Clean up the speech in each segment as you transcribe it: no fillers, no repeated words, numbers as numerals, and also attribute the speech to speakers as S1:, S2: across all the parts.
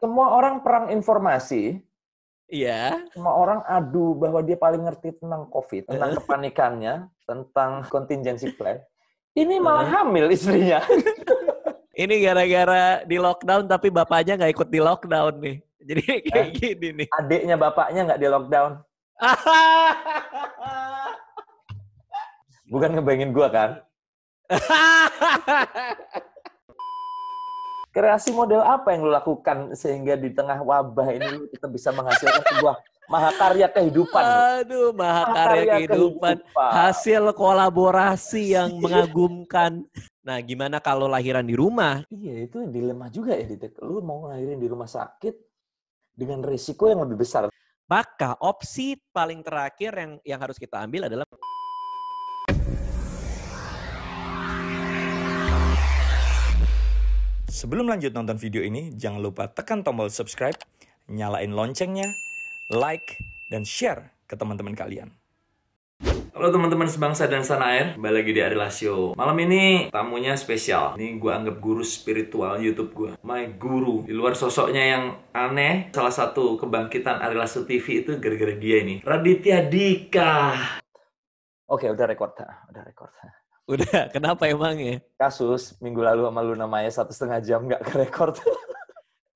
S1: Semua orang perang informasi.
S2: Iya.
S1: Semua orang adu bahwa dia paling ngerti tentang COVID, tentang kepanikannya, tentang contingency plan. Ini malah hamil istrinya.
S2: Ini gara-gara di lockdown tapi bapaknya nggak ikut di lockdown nih. Jadi kayak gini nih.
S1: Adiknya bapaknya nggak di lockdown. Bukan ngebayangin gua kan? Kreasi model apa yang lu lakukan sehingga di tengah wabah ini lu tetap bisa menghasilkan sebuah mahakarya kehidupan?
S2: Aduh, mahakarya kehidupan. Hasil kolaborasi yang mengagumkan. Nah, gimana kalau lahiran di rumah?
S1: Iya, itu dilema juga ya, Ditek. Lu mau ngelahirin di rumah sakit dengan risiko yang lebih besar.
S2: Maka opsi paling terakhir yang harus kita ambil adalah
S3: Sebelum lanjut nonton video ini, jangan lupa tekan tombol subscribe, nyalain loncengnya, like, dan share ke teman-teman kalian. Halo teman-teman sebangsa dan setanah air, kembali lagi di Arilasio. Malam ini tamunya spesial. Ini gue anggap guru spiritual YouTube gue. My guru. Di luar sosoknya yang aneh, salah satu kebangkitan Arilasio TV itu gara-gara dia ini. Raditya Dika.
S1: Oke, udah record.
S2: Udah, kenapa emangnya?
S1: Kasus minggu lalu sama Luna Maya 1,5 jam nggak ke record.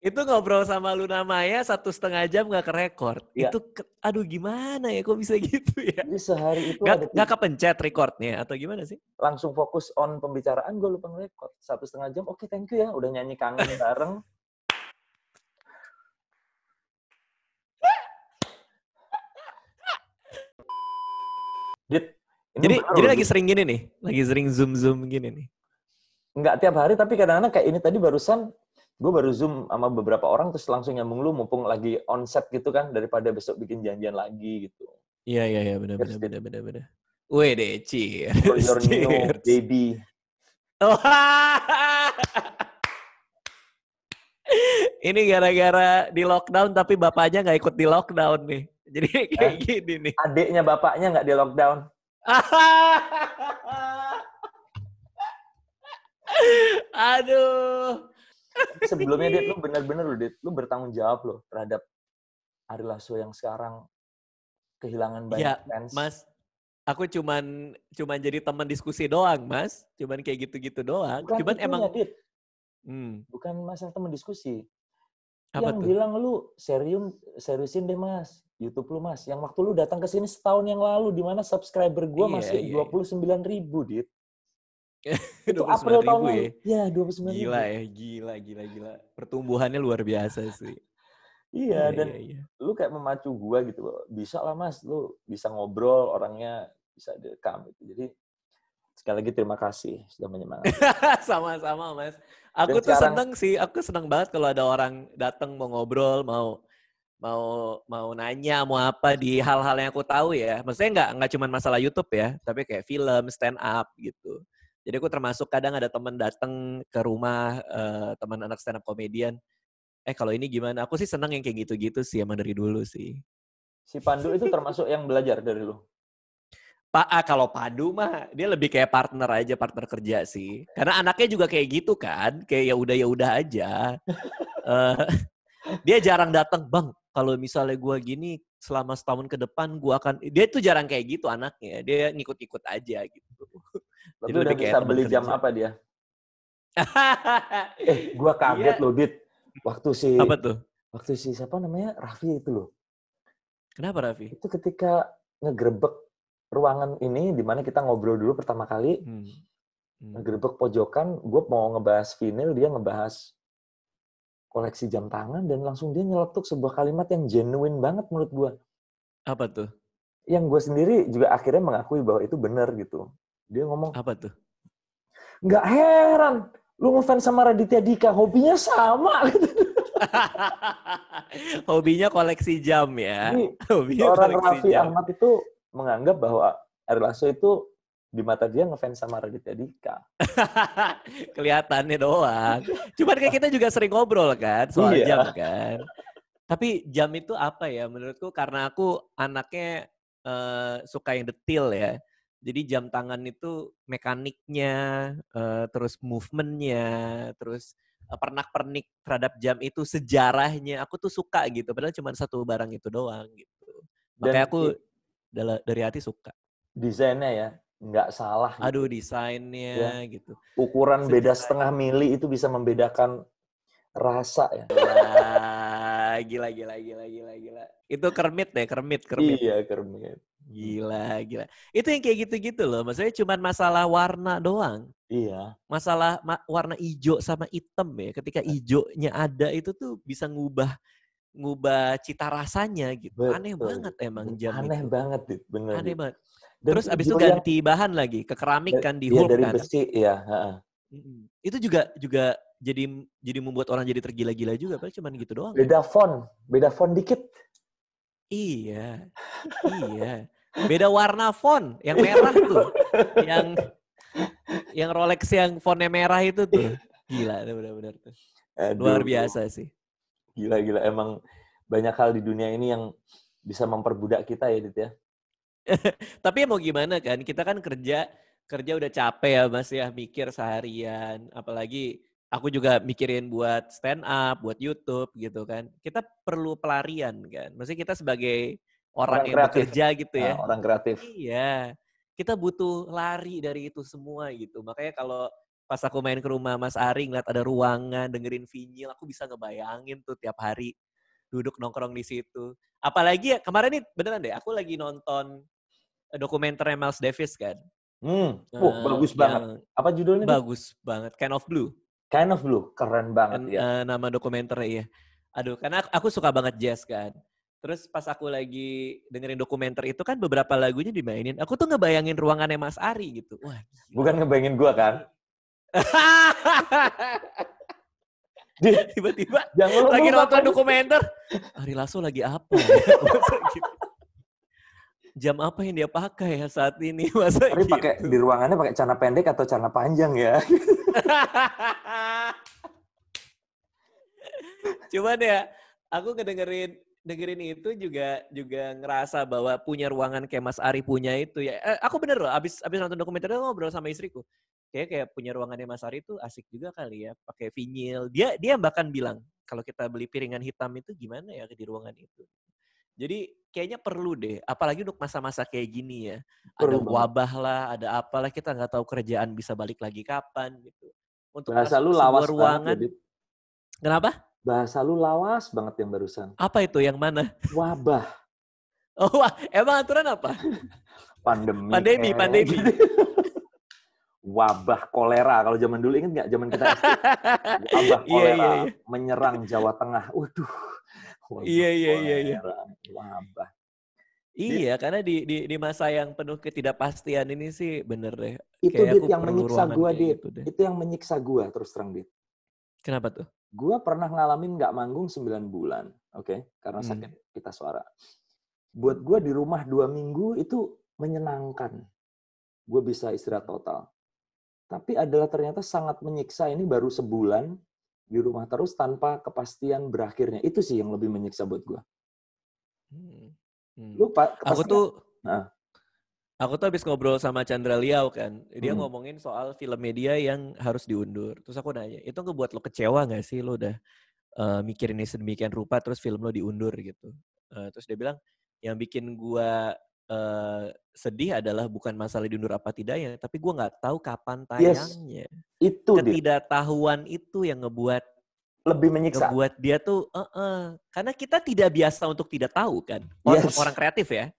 S2: Itu ngobrol sama Luna Maya 1,5 jam nggak ke record.
S1: Ya.
S2: Itu, aduh gimana ya, kok bisa gitu ya?
S1: Jadi sehari itu
S2: nggak kepencet recordnya atau gimana sih?
S1: Langsung fokus on pembicaraan, gue lupa nge-record. 1,5 jam, oke, thank you ya. Udah nyanyi kangen bareng.
S2: Jadi lagi sering gini nih? Lagi sering zoom gini nih?
S1: Nggak tiap hari, tapi kadang-kadang kayak ini tadi barusan, gue baru zoom sama beberapa orang, terus langsung nyambung lu, mumpung lagi onset gitu kan, daripada besok bikin janjian lagi gitu.
S2: Iya, benar. Wih deh, cheers.
S1: For your new baby.
S2: Oh, ini gara-gara di lockdown, tapi bapaknya nggak ikut di lockdown nih. Jadi kayak gini nih.
S1: Adiknya bapaknya nggak di lockdown.
S2: Aduh.
S1: Sebelumnya Dit, lu bener-bener lu bertanggung jawab loh terhadap Arilasio yang sekarang kehilangan banyak fans.
S2: Mas, aku cuman jadi teman diskusi doang, Mas. Cuman kayak gitu-gitu doang.
S1: Bukan
S2: cuman
S1: itunya,
S2: emang
S1: Dit. Bukan masalah teman diskusi.
S2: Apa
S1: yang
S2: tuh?
S1: bilang lu seriusin deh Mas, YouTube lu Mas. Yang waktu lu datang ke sini setahun yang lalu, di mana subscriber gue masih 29.000, Dit. Itu April tahun lalu. Ya, 29.000.
S2: Gila ya, gila. Pertumbuhannya luar biasa sih.
S1: Iya, dan lu kayak memacu gue gitu loh. Bisa lah Mas, lu bisa ngobrol, orangnya bisa direkam gitu. Jadi sekali lagi terima kasih sudah menyemangati.
S2: Sama-sama Mas. Aku tuh seneng sih, aku seneng banget kalau ada orang datang mau ngobrol, mau nanya, mau apa di hal-hal yang aku tahu ya. Maksudnya nggak cuma masalah YouTube ya, tapi kayak film, stand up gitu. Jadi aku termasuk kadang ada teman datang ke rumah, teman anak stand up comedian. Kalau ini gimana? Aku sih seneng yang kayak gitu-gitu sih, emang dari dulu sih.
S1: Si Pandu itu termasuk yang belajar dari lu?
S2: Kalau Padu mah dia lebih kayak partner kerja sih. Karena anaknya juga kayak gitu kan, kayak ya udah aja. Dia jarang datang, Bang. Kalau misalnya gue gini selama setahun ke depan gue akan. Dia tuh jarang kayak gitu anaknya. Dia ngikut-ikut aja gitu.
S1: Tapi udah bisa beli jam apa dia? Gue kaget loh, Dit.
S2: Apa tuh?
S1: Waktu si siapa namanya Raffi itu loh.
S2: Kenapa Raffi?
S1: Itu ketika ngegerebek ruangan ini di mana kita ngobrol dulu pertama kali, ngegerebek pojokan, gue mau ngebahas vinil, dia ngebahas koleksi jam tangan, dan langsung dia nyeletuk sebuah kalimat yang genuine banget menurut gue.
S2: Apa tuh?
S1: Yang gue sendiri juga akhirnya mengakui bahwa itu benar gitu. Dia ngomong,
S2: apa tuh?
S1: Nggak heran, lu ngefans sama Raditya Dika, hobinya sama gitu.
S2: Hobinya koleksi jam ya.
S1: Jadi, orang Raffi Ahmad itu menganggap bahwa Arilasio itu di mata dia ngefans sama Raditya Dika.
S2: Kelihatannya doang. Cuman kayak kita juga sering ngobrol kan soal jam kan. Tapi jam itu apa ya? Menurutku karena aku anaknya suka yang detail ya. Jadi jam tangan itu mekaniknya, terus movementnya, terus pernak-pernik terhadap jam itu, sejarahnya. Aku tuh suka gitu. Padahal cuma satu barang itu doang gitu. Makanya aku dari hati suka.
S1: Desainnya ya, nggak salah gitu.
S2: Aduh, desainnya gitu.
S1: Ukuran beda setengah mili itu bisa membedakan rasa ya.
S2: Gila. Itu Kermit deh, Kermit.
S1: Iya, Kermit.
S2: Gila. Itu yang kayak gitu-gitu loh. Maksudnya cuma masalah warna doang.
S1: Iya.
S2: Masalah warna hijau sama hitam ya. Ketika hijaunya ada itu tuh bisa ngubah cita rasanya gitu.
S1: Betul.
S2: Aneh banget emang jam
S1: Aneh
S2: itu.
S1: banget, bener.
S2: Aneh banget. Terus abis itu ganti bahan lagi ke keramik kan, di Hulk
S1: dari
S2: kan.
S1: besi, ya.
S2: Itu juga jadi membuat orang jadi tergila-gila juga. Padahal cuma gitu doang.
S1: Beda font dikit.
S2: Iya. Beda warna font, yang merah tuh. Yang Rolex yang fontnya merah itu tuh. Gila, benar-benar tuh. Luar biasa sih.
S1: Gila. Emang banyak hal di dunia ini yang bisa memperbudak kita ya, Dit ya.
S2: Tapi mau gimana kan, kita kan kerja udah capek ya Mas ya, mikir seharian. Apalagi aku juga mikirin buat stand up, buat YouTube gitu kan. Kita perlu pelarian kan. Maksudnya kita sebagai orang yang kreatif, bekerja gitu ya.
S1: Orang kreatif.
S2: Iya. Kita butuh lari dari itu semua gitu. Makanya kalau pas aku main ke rumah Mas Ari ngeliat ada ruangan, dengerin vinyl, aku bisa ngebayangin tuh tiap hari duduk nongkrong di situ. Apalagi ya, kemarin nih beneran deh, aku lagi nonton dokumenter Miles Davis kan.
S1: Bagus banget. Apa judulnya?
S2: Bagus banget, Kind of Blue.
S1: Kind of Blue, keren banget ya.
S2: Nama dokumenternya ya. Aduh, karena aku suka banget jazz kan. Terus pas aku lagi dengerin dokumenter itu kan beberapa lagunya dimainin. Aku tuh ngebayangin ruangannya Mas Ari gitu. Wah, gila.
S1: Bukan ngebayangin gua kan?
S2: Tiba-tiba lagi nonton dokumenter. Ari Lasso lagi apa ya? Jam apa yang dia pakai ya saat ini? Masa
S1: Ari
S2: gitu?
S1: pakai di ruangannya pakai celana pendek atau celana panjang ya?
S2: Cuman ya, aku ngedengerin itu juga ngerasa bahwa punya ruangan kayak Mas Ari punya itu ya. Aku bener loh, abis nonton dokumenter itu ngobrol sama istriku. Kayak punya ruangannya Mas Ari itu asik juga kali ya, pakai vinyl. Dia bahkan bilang kalau kita beli piringan hitam itu gimana ya di ruangan itu. Jadi kayaknya perlu deh, apalagi untuk masa-masa kayak gini ya. Ada wabah lah, ada apalah, kita nggak tahu kerjaan bisa balik lagi kapan gitu. Untuk
S1: bahasa lu lawas
S2: ruangan.
S1: Banget,
S2: kenapa?
S1: Bahasa lu lawas banget yang barusan.
S2: Apa itu? Yang mana?
S1: Wabah.
S2: Oh, emang aturan apa? Pandemi.
S1: Wabah kolera. Kalau zaman dulu ingat nggak? Zaman kita SD. Wabah kolera menyerang Jawa Tengah. Waduh.
S2: Iya.
S1: Wabah.
S2: Iya, karena di masa yang penuh ketidakpastian ini sih bener deh.
S1: Itu Dit yang menyiksa gua, Dit. Gitu itu yang menyiksa gua terus terang, Dit.
S2: Kenapa tuh?
S1: Gua pernah ngalamin nggak manggung 9 bulan. Oke? Karena sakit pita suara. Buat gua di rumah 2 minggu itu menyenangkan. Gua bisa istirahat total. Tapi adalah ternyata sangat menyiksa, ini baru sebulan di rumah terus tanpa kepastian berakhirnya. Itu sih yang lebih menyiksa buat gue. Lupa.
S2: Aku tuh habis ngobrol sama Chandra Liao kan. Dia ngomongin soal film media yang harus diundur. Terus aku nanya, itu ngebuat lo kecewa gak sih? Lo udah mikirin ini sedemikian rupa terus film lo diundur gitu. Terus dia bilang, yang bikin gue sedih adalah bukan masalah diundur apa tidaknya, tapi gue nggak tahu kapan tayangnya.
S1: Itu
S2: ketidaktahuan itu yang ngebuat
S1: lebih menyiksa.
S2: Ngebuat dia tuh, karena kita tidak biasa untuk tidak tahu kan. Orang kreatif ya.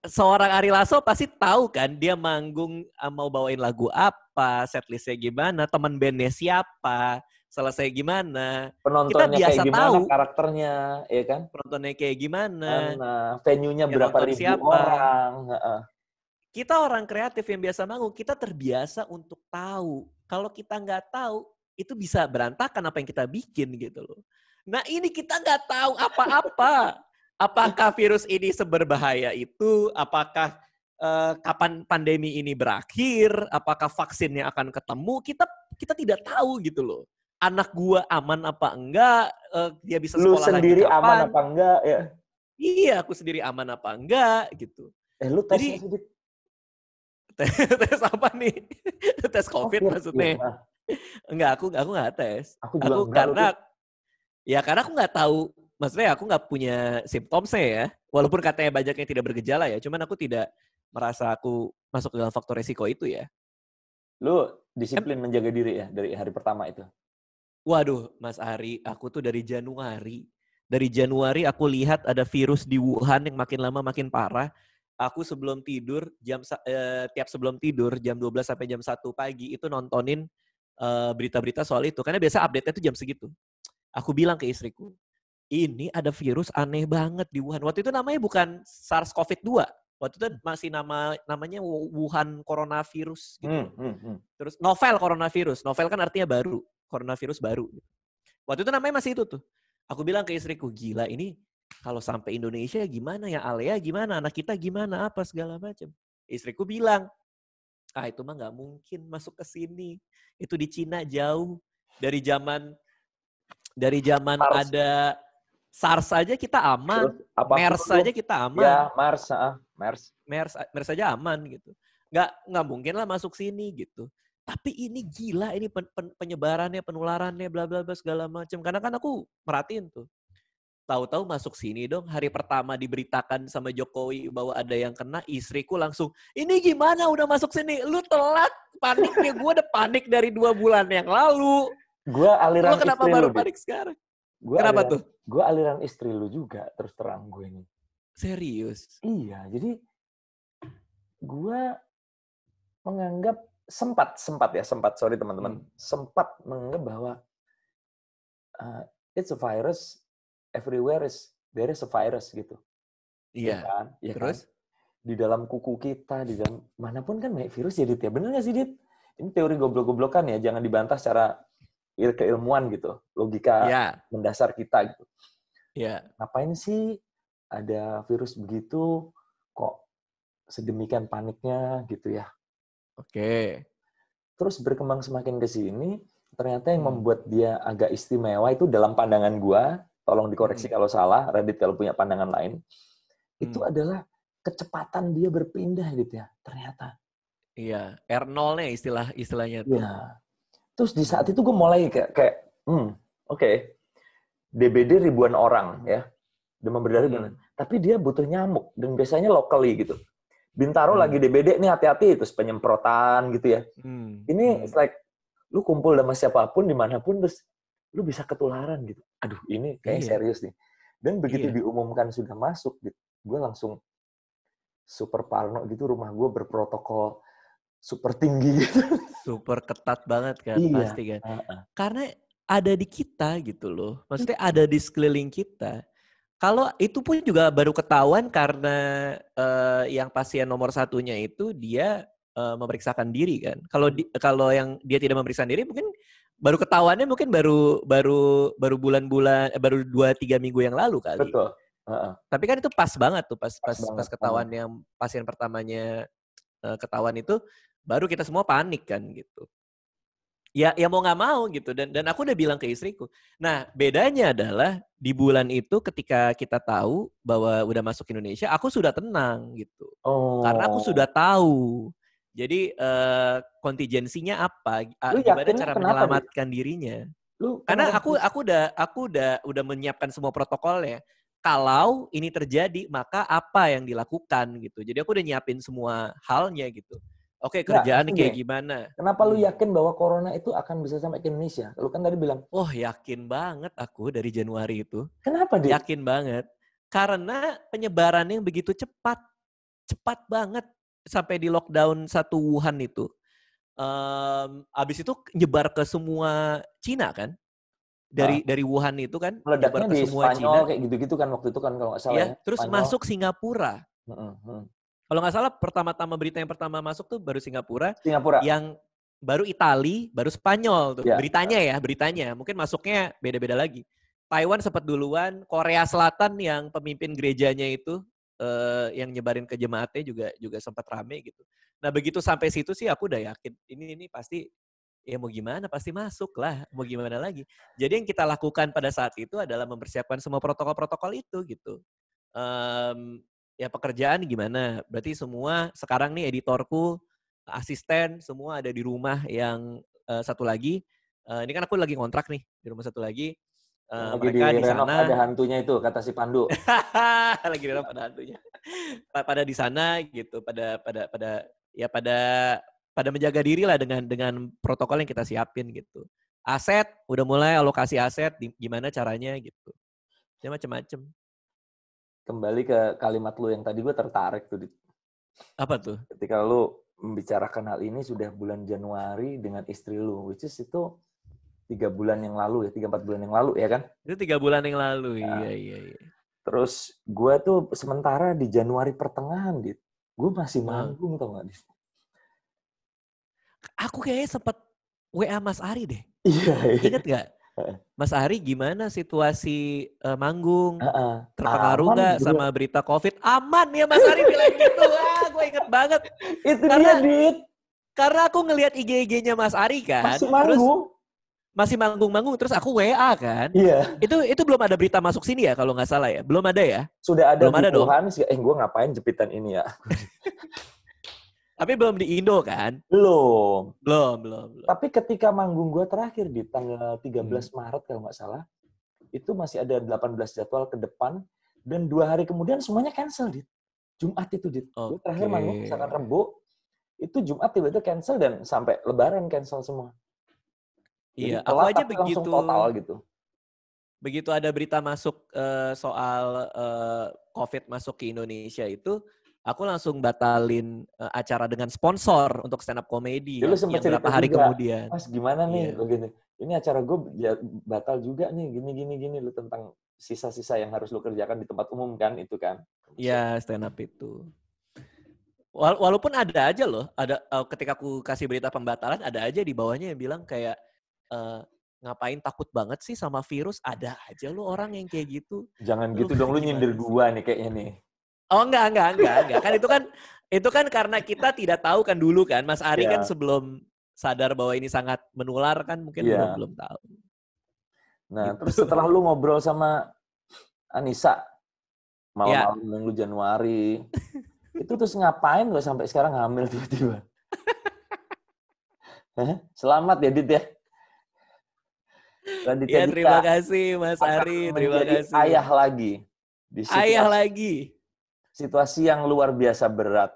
S2: Seorang Ari Lasso pasti tahu kan dia manggung mau bawain lagu apa, setlistnya gimana, teman bandnya siapa, selesai gimana.
S1: Penontonnya
S2: kita biasa
S1: kayak gimana,
S2: tahu
S1: karakternya, ya kan?
S2: Penontonnya kayak gimana.
S1: Venue-nya berapa ribu siapa. Orang.
S2: Kita orang kreatif yang biasa manggung, kita terbiasa untuk tahu. Kalau kita nggak tahu, itu bisa berantakan apa yang kita bikin gitu loh. Nah ini kita nggak tahu apa-apa. Apakah virus ini seberbahaya itu? Apakah kapan pandemi ini berakhir? Apakah vaksinnya akan ketemu? Kita tidak tahu gitu loh. Anak gua aman apa enggak? Dia bisa sekolah lagi kapan? Lu
S1: sendiri aman apa enggak? Ya.
S2: Iya, aku sendiri aman apa enggak gitu.
S1: Lu tes
S2: tes apa nih? Tes COVID maksudnya. Enggak, aku nggak tes.
S1: Aku juga
S2: karena aku nggak tahu, maksudnya aku nggak punya simptomnya ya. Walaupun katanya banyak yang tidak bergejala ya, cuman aku tidak merasa aku masuk dalam faktor resiko itu ya.
S1: Lu disiplin menjaga diri ya dari hari pertama itu?
S2: Waduh, Mas Ari, aku tuh dari Januari. Dari Januari aku lihat ada virus di Wuhan yang makin lama makin parah. Aku sebelum tidur, tiap sebelum tidur, jam 12 sampai jam 1 pagi, itu nontonin berita-berita soal itu. Karena biasa update-nya tuh jam segitu. Aku bilang ke istriku, ini ada virus aneh banget di Wuhan. Waktu itu namanya bukan SARS-CoV-2. Waktu itu masih namanya Wuhan coronavirus gitu. Terus novel coronavirus. Novel kan artinya baru. Coronavirus baru. Waktu itu namanya masih itu tuh. Aku bilang ke istriku, gila ini kalau sampai Indonesia gimana ya, Alea gimana, anak kita gimana, apa segala macam. Istriku bilang, itu mah nggak mungkin masuk ke sini. Itu di Cina jauh. Dari zaman ada SARS aja kita aman, MERS aja kita aman.
S1: Ya, MERS
S2: aja aman gitu. Nggak mungkin lah masuk sini gitu. Tapi ini gila, ini penyebarannya, penularannya, bla bla bla segala macam. Karena kan aku merhatiin tuh. Tahu-tahu masuk sini dong, hari pertama diberitakan sama Jokowi bahwa ada yang kena, istriku langsung, ini gimana udah masuk sini? Lu telat, paniknya. Gue udah panik dari 2 bulan yang lalu.
S1: Gue aliran
S2: lu kenapa
S1: istri
S2: baru
S1: lu,
S2: panik sekarang?
S1: Kenapa
S2: tuh?
S1: Gue aliran istri lu juga, terus terang gue ini.
S2: Serius?
S1: Iya, jadi gue menganggap sempat sorry teman-teman, sempat menganggap bahwa it's a virus, everywhere there is a virus gitu.
S2: Iya.
S1: Kan? Ya
S2: terus?
S1: Kan? Di dalam kuku kita, di dalam manapun kan virus ya, Dit ya. Bener nggak sih, Dit? Ini teori goblok-goblokan ya, jangan dibantah secara keilmuan gitu, logika mendasar kita gitu.
S2: Iya.
S1: Ngapain sih ada virus begitu, kok sedemikian paniknya gitu ya.
S2: Oke.
S1: Terus berkembang semakin ke sini, ternyata yang membuat dia agak istimewa itu dalam pandangan gua, tolong dikoreksi kalau salah, Radit kalau punya pandangan lain, itu adalah kecepatan dia berpindah gitu ya, ternyata.
S2: Iya, R0-nya istilahnya tuh.
S1: Iya. Terus di saat itu gue mulai kayak oke. DBD ribuan orang ya, demam berdarah, tapi dia butuh nyamuk dan biasanya locally gitu. Bintaro lagi DBD nih, hati-hati, terus penyemprotan gitu ya. Ini it's like lu kumpul sama siapapun dimanapun terus lu bisa ketularan gitu. Aduh, ini kayak serius nih. Dan begitu diumumkan sudah masuk, gitu, gue langsung super parno gitu, rumah gue berprotokol super tinggi gitu.
S2: Super ketat banget kan, pasti kan. Karena ada di kita gitu loh. Maksudnya ada di sekeliling kita. Kalau itu pun juga baru ketahuan karena yang pasien nomor 1-nya itu dia memeriksakan diri kan. Kalau yang dia tidak memeriksakan diri mungkin baru ketahuannya mungkin baru bulan-bulan baru 2-3 minggu yang lalu kali.
S1: Betul.
S2: Tapi kan itu pas banget tuh pas ketahuan yang pasien pertamanya ketahuan itu, baru kita semua panik kan gitu. Ya mau nggak mau gitu, dan aku udah bilang ke istriku. Nah, bedanya adalah di bulan itu ketika kita tahu bahwa udah masuk Indonesia, aku sudah tenang gitu. Karena aku sudah tahu. Jadi kontingensinya apa? Gimana cara menyelamatkan dirinya? Karena aku udah menyiapkan semua protokolnya. Kalau ini terjadi, maka apa yang dilakukan gitu. Jadi aku udah nyiapin semua halnya gitu. Oke, kerjaan kayak gimana?
S1: Kenapa lu yakin bahwa corona itu akan bisa sampai ke Indonesia? Lu kan tadi bilang.
S2: Oh, yakin banget aku dari Januari itu.
S1: Kenapa, Dit?
S2: Yakin banget. Karena penyebarannya begitu cepat. Cepat banget. Sampai di lockdown 1 Wuhan itu. Abis itu nyebar ke semua Cina kan? Dari Wuhan itu kan.
S1: Meledaknya di Spanyol kayak gitu-gitu kan waktu itu kan kalau nggak salah ya.
S2: Terus masuk Singapura. Kalau nggak salah berita yang pertama masuk tuh baru Singapura. Yang baru Itali, baru Spanyol tuh. Beritanya. Mungkin masuknya beda-beda lagi. Taiwan sempat duluan, Korea Selatan yang pemimpin gerejanya itu yang nyebarin ke jemaatnya juga sempat rame gitu. Nah, begitu sampai situ sih aku udah yakin ini pasti ya mau gimana pasti masuk lah, mau gimana lagi. Jadi yang kita lakukan pada saat itu adalah mempersiapkan semua protokol-protokol itu gitu. Ya pekerjaan gimana? Berarti semua sekarang nih editorku, asisten semua ada di rumah yang satu lagi, ini kan aku lagi ngontrak nih di rumah satu lagi.
S1: Lagi mereka di sana ada hantunya itu, kata si Pandu.
S2: Lagi direnov ada hantunya. Pada di sana gitu, pada menjaga diri lah dengan protokol yang kita siapin gitu. Aset, udah mulai alokasi aset, gimana caranya gitu. Ya macam-macam.
S1: Kembali ke kalimat lu yang tadi gue tertarik tuh.
S2: Apa tuh?
S1: Ketika lu membicarakan hal ini sudah bulan Januari dengan istri lu, which is itu 3 bulan yang lalu ya, 3-4 bulan yang lalu ya kan?
S2: Itu 3 bulan yang lalu,
S1: nah,
S2: iya.
S1: Terus gue tuh sementara di Januari pertengahan, Dit. Gue masih manggung tau gak, Dit?
S2: Aku kayaknya sempet WA Mas Ari deh.
S1: Iya.
S2: Ingat gak? Mas Ari gimana situasi manggung? Terpengaruh gak sama berita COVID? Aman ya Mas Ari bilang gitu. Gue inget banget.
S1: Itu dia, Dit.
S2: Karena aku ngelihat IG-nya Mas Ari kan.
S1: Masih manggung.
S2: Masih manggung-manggung, terus aku WA kan.
S1: Iya.
S2: Itu belum ada berita masuk sini ya kalau nggak salah ya? Belum ada ya?
S1: Sudah ada
S2: belum
S1: di
S2: Wuhan.
S1: Gue ngapain jepitan ini ya?
S2: Tapi belum di Indo kan?
S1: Belum.
S2: Tapi
S1: ketika manggung gue terakhir di tanggal 13 Maret kalau nggak salah, itu masih ada 18 jadwal ke depan, dan 2 hari kemudian semuanya cancel, Dit. Jumat itu, Dit. Gue terakhir manggung misalkan Rebo, itu Jumat tiba-tiba cancel dan sampai Lebaran cancel semua.
S2: Iya,
S1: jadi,
S2: aku aja begitu
S1: total gitu.
S2: Begitu ada berita masuk soal COVID masuk ke Indonesia itu, aku langsung batalin acara dengan sponsor untuk stand up comedy yang beberapa hari juga kemudian.
S1: Mas gimana nih begini? Ini acara gue batal juga nih, gini lu tentang sisa-sisa yang harus lu kerjakan di tempat umum kan itu kan?
S2: Iya, stand up itu. Walaupun ada aja loh, ada ketika aku kasih berita pembatalan ada aja di bawahnya yang bilang kayak ngapain takut banget sih sama virus? Ada aja lo orang yang kayak gitu.
S1: Jangan gitu dong, lu nyindir gua nih kayaknya nih.
S2: Oh enggak. Kan itu kan karena kita tidak tahu kan dulu kan. Mas Ari kan sebelum sadar bahwa ini sangat menular kan mungkin belum tahu.
S1: Nah,
S2: gitu.
S1: Terus setelah lu ngobrol sama Anissa malam-malam lu Januari, itu terus ngapain lo sampai sekarang hamil tiba-tiba? Selamat ya, Dit ya.
S2: Ya, terima kasih Mas Ari, terima kasih.
S1: Ayah lagi.
S2: Ayah lagi.
S1: Situasi yang luar biasa berat.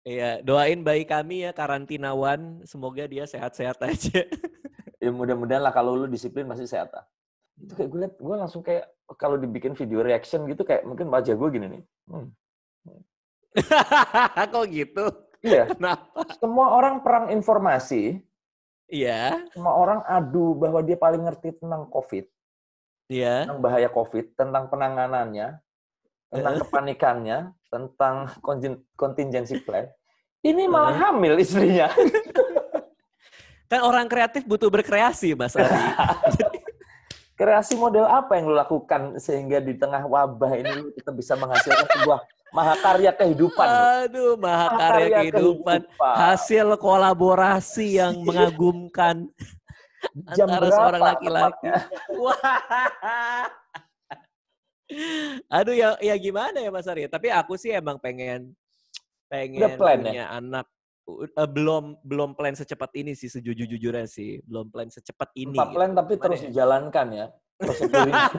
S2: Iya, doain bayi kami ya, karantinawan. Semoga dia sehat-sehat aja.
S1: Ya mudah-mudahan lah, kalau lu disiplin masih sehat lah. Itu kayak gue langsung kayak, kalau dibikin video reaction gitu, kayak mungkin wajah gue gini nih.
S2: Kok gitu?
S1: Iya.
S2: Kenapa?
S1: Semua orang perang informasi.
S2: Iya.
S1: Semua orang adu bahwa dia paling ngerti tentang COVID.
S2: Iya.
S1: Tentang bahaya COVID, tentang penanganannya, tentang kepanikannya, tentang contingency plan. Ini malah hamil istrinya.
S2: Kan orang kreatif butuh berkreasi, Mas Ari.
S1: Kreasi model apa yang lu lakukan sehingga di tengah wabah ini lu tetap bisa menghasilkan sebuah mahakarya kehidupan?
S2: Aduh, mahakarya kehidupan. Hasil kolaborasi yang mengagumkan antara seorang laki-laki. Aduh, ya gimana ya Mas Ari? Tapi aku sih emang pengen punya anak. Belum plan secepat ini sih, sejujur-jujurnya sih. Belum plan secepat ini.
S1: Plan tapi terus dijalankan ya prosedurnya.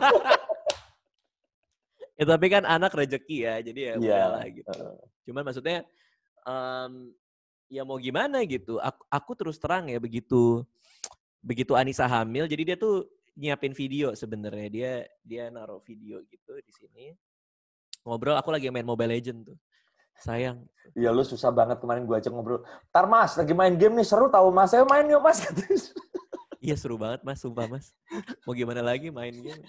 S2: Ya, tapi kan anak rezeki ya, jadi ya udahlah gitu. Cuman maksudnya ya mau gimana gitu. Aku terus terang ya begitu Anissa hamil, jadi dia tuh nyiapin video sebenarnya. Dia naruh video gitu di sini. Ngobrol, aku lagi main Mobile Legends tuh. Sayang.
S1: Iya, lu susah banget kemarin gue ajak ngobrol. Ntar Mas, lagi main game nih, seru tahu Mas. Saya main yuk Mas.
S2: Iya seru banget Mas, sumpah Mas. Mau gimana lagi main game.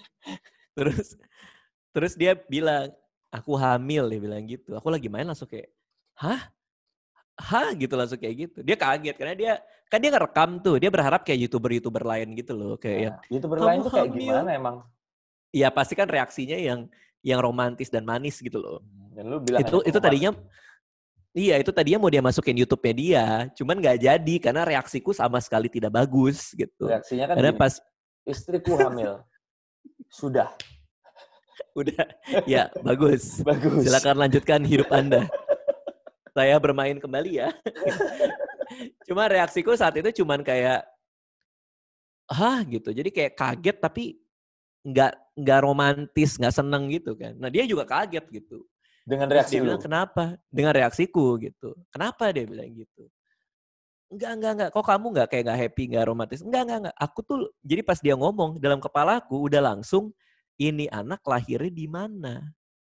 S2: Terus dia bilang, aku hamil, dia bilang gitu. Aku lagi main langsung kayak, hah gitu, langsung kayak gitu. Dia kaget karena dia ngerekam tuh. Dia berharap kayak YouTuber lain gitu loh. Kayak
S1: YouTuber lain tuh kayak gimana emang?
S2: Iya pasti kan reaksinya yang romantis dan manis gitu loh.
S1: Dan lu bilang
S2: itu tadinya mau dia masukin YouTube-nya dia, cuman nggak jadi karena reaksiku sama sekali tidak bagus gitu.
S1: Reaksinya kan
S2: karena
S1: gini, pas istriku hamil. Sudah.
S2: Udah. Ya, bagus. Silakan lanjutkan hidup Anda. Saya bermain kembali ya. Cuma reaksiku saat itu cuman kayak gitu. Jadi kayak kaget tapi nggak romantis, nggak seneng gitu kan. Nah dia juga kaget gitu.
S1: Dengan
S2: Terus
S1: reaksi
S2: dia bilang, kenapa? Dengan reaksiku gitu. Kenapa dia bilang gitu? Enggak. Kok kamu nggak happy, nggak romantis? Enggak. Aku tuh, jadi pas dia ngomong, dalam kepalaku udah langsung, ini anak lahirnya di mana?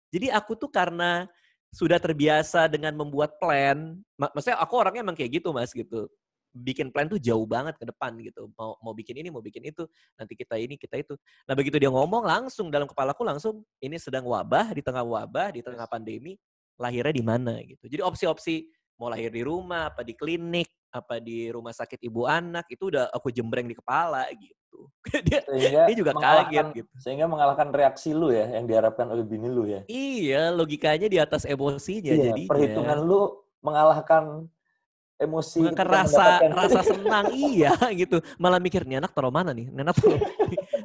S2: Jadi aku tuh karena sudah terbiasa dengan membuat plan, maksudnya aku orangnya emang kayak gitu Mas gitu. Bikin plan tuh jauh banget ke depan gitu. Mau bikin ini, mau bikin itu, nanti kita ini, kita itu. Nah begitu dia ngomong langsung dalam kepalaku langsung ini sedang wabah, di tengah pandemi, lahirnya di mana gitu. Jadi opsi-opsi mau lahir di rumah, apa di klinik, apa di rumah sakit ibu anak, itu udah aku jembreng di kepala gitu. dia juga kaget gitu.
S1: Sehingga mengalahkan reaksi lu ya, yang diharapkan oleh bini lu ya.
S2: Iya, logikanya di atas emosinya jadinya.
S1: Perhitungan lu mengalahkan emosi
S2: mengalahkan rasa senang, iya gitu. Malah mikir, nih anak taruh mana nih?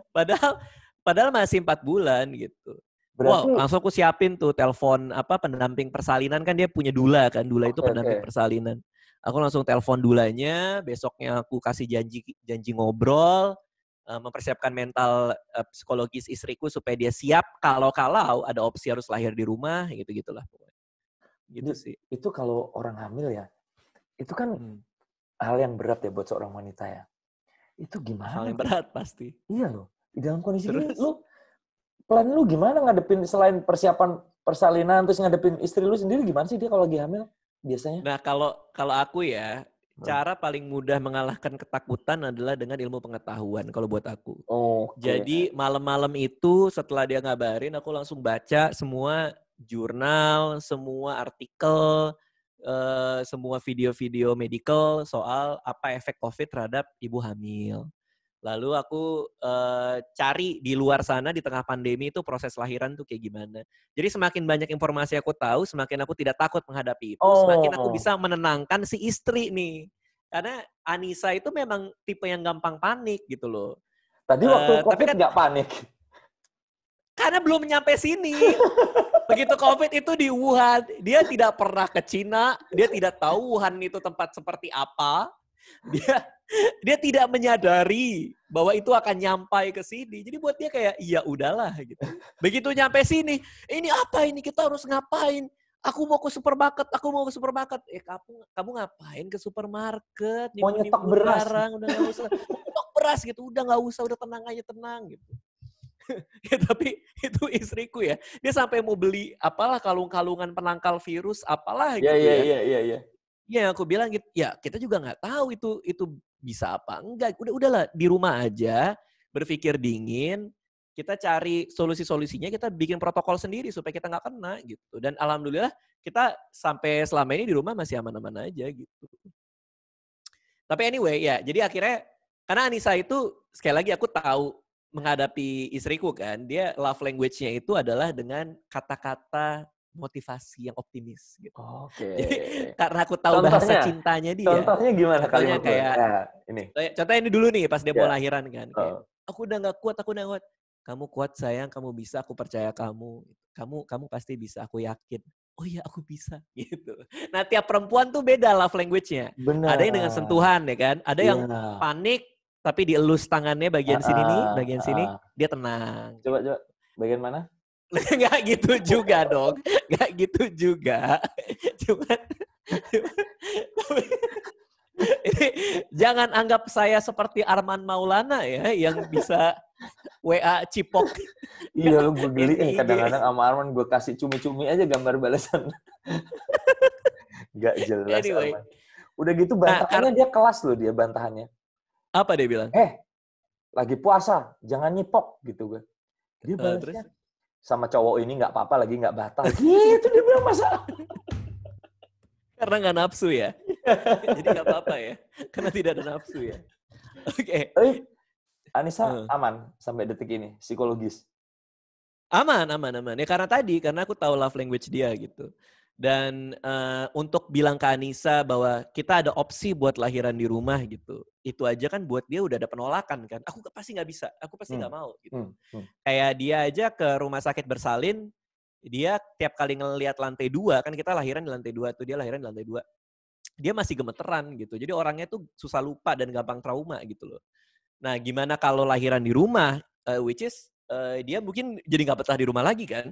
S2: Padahal masih 4 bulan gitu. Berarti, wow, langsung aku siapin tuh telepon pendamping persalinan, kan dia punya dula kan. Dula itu pendamping persalinan. Aku langsung telepon dulanya, besoknya aku kasih janji ngobrol, mempersiapkan mental psikologis istriku supaya dia siap kalau ada opsi harus lahir di rumah, gitu-gitulah pokoknya. Gitu sih.
S1: Itu kalau orang hamil ya, itu kan hal yang berat ya buat seorang wanita ya. Itu gimana?
S2: Hal yang berat pasti.
S1: Iya loh. Di dalam kondisi ini plan lu gimana ngadepin selain persiapan persalinan terus ngadepin istri lu sendiri gimana sih dia kalau lagi hamil biasanya?
S2: Nah, kalau aku ya, cara paling mudah mengalahkan ketakutan adalah dengan ilmu pengetahuan kalau buat aku. Jadi malam-malam itu setelah dia ngabarin, aku langsung baca semua jurnal, semua artikel, semua video-video medical soal apa efek COVID terhadap ibu hamil. Lalu aku cari di luar sana di tengah pandemi itu proses lahiran tuh kayak gimana. Jadi semakin banyak informasi aku tahu, semakin aku tidak takut menghadapi itu, semakin aku bisa menenangkan si istri nih. Karena Anissa itu memang tipe yang gampang panik gitu loh.
S1: Tadi waktu COVID nggak panik?
S2: Karena belum nyampe sini. Begitu COVID itu di Wuhan, dia tidak pernah ke Cina, dia tidak tahu Wuhan itu tempat seperti apa. Dia tidak menyadari bahwa itu akan nyampai ke sini. Jadi buat dia kayak, ya udahlah gitu. Begitu nyampe sini, ini apa ini? Kita harus ngapain? Aku mau ke supermarket. Kamu ngapain ke supermarket?
S1: Mau nyetok beras.
S2: Barang, udah nggak usah. Nyetok beras gitu, udah nggak usah, udah tenang aja, tenang gitu. Ya, tapi itu istriku ya. Dia sampai mau beli apalah kalung-kalungan penangkal virus, apalah gitu ya.
S1: Iya.
S2: Ya aku bilang gitu, ya kita juga nggak tahu itu bisa apa enggak. Udahlah di rumah aja, berpikir dingin, kita cari solusi-solusinya, kita bikin protokol sendiri supaya kita nggak kena gitu. Dan alhamdulillah kita sampai selama ini di rumah masih aman-aman aja gitu. Tapi anyway ya, jadi akhirnya karena Anissa itu sekali lagi aku tahu menghadapi istriku kan, dia love language-nya itu adalah dengan kata-kata motivasi yang optimis gitu. Jadi karena aku tahu bahasa cintanya dia.
S1: Contohnya gimana
S2: kalimat kayak
S1: ini?
S2: Contohnya ini dulu nih pas dia mau lahiran kan. Kayak, aku udah nggak kuat. Kamu kuat sayang, kamu bisa, aku percaya kamu. Kamu pasti bisa, aku yakin. Oh iya aku bisa gitu. Nah tiap perempuan tuh beda love language-nya. Ada yang dengan sentuhan ya kan. Ada yang panik tapi dielus tangannya bagian sini nih, bagian sini dia tenang.
S1: Coba bagian mana?
S2: Nggak gitu juga dong. Nggak gitu juga. Cuman jangan anggap saya seperti Arman Maulana ya yang bisa WA cipok.
S1: Iya lu gue geli kadang-kadang sama Arman gue kasih cumi-cumi aja gambar balasan. Nggak jelas anyway. Arman. Udah gitu bantahannya dia kelas loh dia bantahannya.
S2: Apa dia bilang?
S1: Lagi puasa, jangan nyipok gitu gue. Dia balasnya sama cowok ini nggak apa-apa lagi nggak batal. Gitu dia bilang masalah.
S2: Karena nggak nafsu ya. Jadi nggak apa-apa ya. Karena tidak ada nafsu ya. Oke.
S1: Anissa aman sampai detik ini psikologis.
S2: Aman. Ya karena aku tahu love language dia gitu. Dan untuk bilang ke Anissa bahwa kita ada opsi buat lahiran di rumah gitu. Itu aja kan buat dia udah ada penolakan kan. Aku pasti nggak bisa, aku pasti nggak mau gitu. Kayak dia aja ke rumah sakit bersalin, dia tiap kali ngelihat lantai 2, kan kita lahiran di lantai 2 tuh, dia lahiran di lantai 2. Dia masih gemeteran gitu. Jadi orangnya tuh susah lupa dan gampang trauma gitu loh. Nah, gimana kalau lahiran di rumah, which is dia mungkin jadi nggak betah di rumah lagi kan?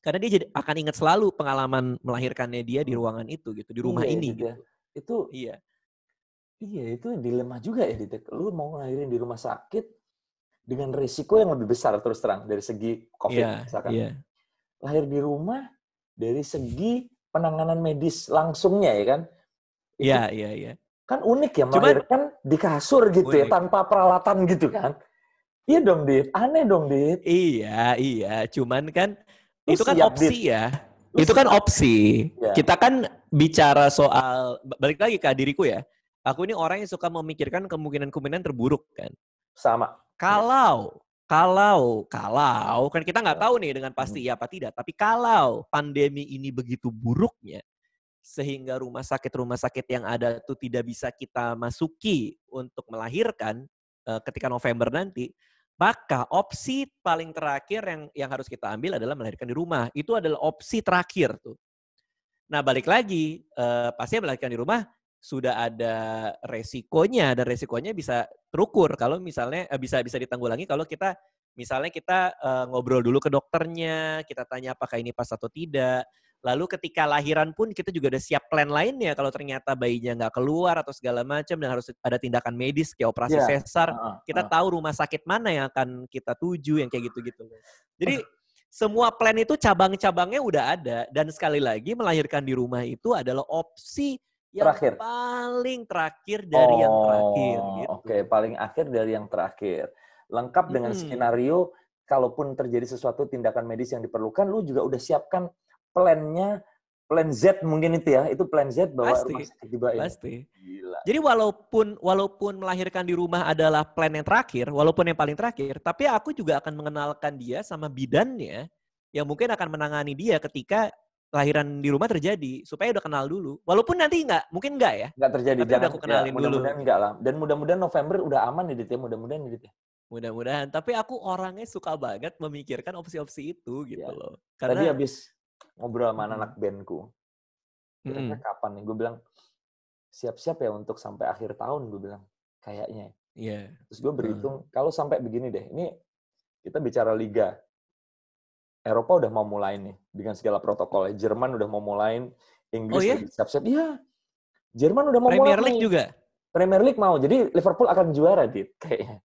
S2: Karena dia jadi akan ingat selalu pengalaman melahirkannya dia di ruangan itu gitu, di rumah ini gitu.
S1: Ya. Itu itu dilema juga ya, Dit. Lu mau ngelahirin di rumah sakit dengan risiko yang lebih besar terus terang dari segi COVID misalkan. Lahir di rumah dari segi penanganan medis langsungnya ya kan.
S2: Iya.
S1: Kan unik ya melahirkan di kasur gitu unik. Ya tanpa peralatan gitu kan. Iya dong, Dit. Aneh dong, Dit.
S2: Iya. Cuman kan itu kan opsi ya. Itu kan opsi. Ya. Kita kan bicara soal, balik lagi ke diriku ya. Aku ini orang yang suka memikirkan kemungkinan-kemungkinan terburuk kan.
S1: Sama.
S2: Kalau kan kita nggak tahu nih dengan pasti iya apa tidak. Tapi kalau pandemi ini begitu buruknya, sehingga rumah sakit yang ada tuh tidak bisa kita masuki untuk melahirkan ketika November nanti, maka opsi paling terakhir yang harus kita ambil adalah melahirkan di rumah. Itu adalah opsi terakhir tuh. Nah, balik lagi, pasti melahirkan di rumah sudah ada resikonya, dan resikonya bisa terukur kalau misalnya bisa ditanggulangi kalau kita misalnya ngobrol dulu ke dokternya, kita tanya apakah ini pas atau tidak. Lalu ketika lahiran pun kita juga udah siap plan lainnya kalau ternyata bayinya nggak keluar atau segala macam dan harus ada tindakan medis kayak operasi sesar, kita tahu rumah sakit mana yang akan kita tuju yang kayak gitu-gitu. Jadi semua plan itu cabang-cabangnya udah ada, dan sekali lagi melahirkan di rumah itu adalah opsi yang paling terakhir dari yang terakhir. Gitu.
S1: Oke, paling akhir dari yang terakhir. Lengkap dengan skenario, kalaupun terjadi sesuatu tindakan medis yang diperlukan, lu juga udah siapkan plan-nya, plan Z mungkin itu ya, itu plan Z bahwa rumah sakit dibayarin.
S2: Pasti. Gila. Jadi walaupun melahirkan di rumah adalah plan yang terakhir, walaupun yang paling terakhir, tapi aku juga akan mengenalkan dia sama bidannya yang mungkin akan menangani dia ketika lahiran di rumah terjadi, supaya udah kenal dulu. Walaupun nanti mungkin enggak ya.
S1: Enggak terjadi.
S2: Tapi udah aku kenalin dulu.
S1: Mudah-mudahan enggak lah. Dan mudah-mudahan November udah aman nih, Dit ya. Mudah-mudahan nih, Dit ya.
S2: Mudah-mudahan. Tapi aku orangnya suka banget memikirkan opsi-opsi itu gitu loh.
S1: Karena tadi habis ngobrol sama anak bandku. Kira-kira kapan nih? Gue bilang, siap-siap ya untuk sampai akhir tahun, gue bilang. Kayaknya.
S2: Iya.
S1: Terus gue berhitung, kalau sampai begini deh, ini kita bicara liga. Eropa udah mau mulai nih, dengan segala protokolnya. Jerman udah mau mulai, Inggris udah siap-siap. Iya, Jerman udah mau mulai.
S2: Premier League juga?
S1: Premier League mau, jadi Liverpool akan juara, Dit. Kayaknya.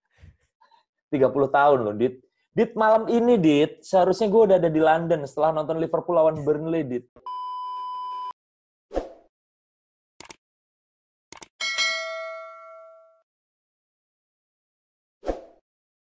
S1: 30 tahun loh, Dit. Dit, malam ini, Dit, seharusnya gue udah ada di London setelah nonton Liverpool lawan Burnley, Dit.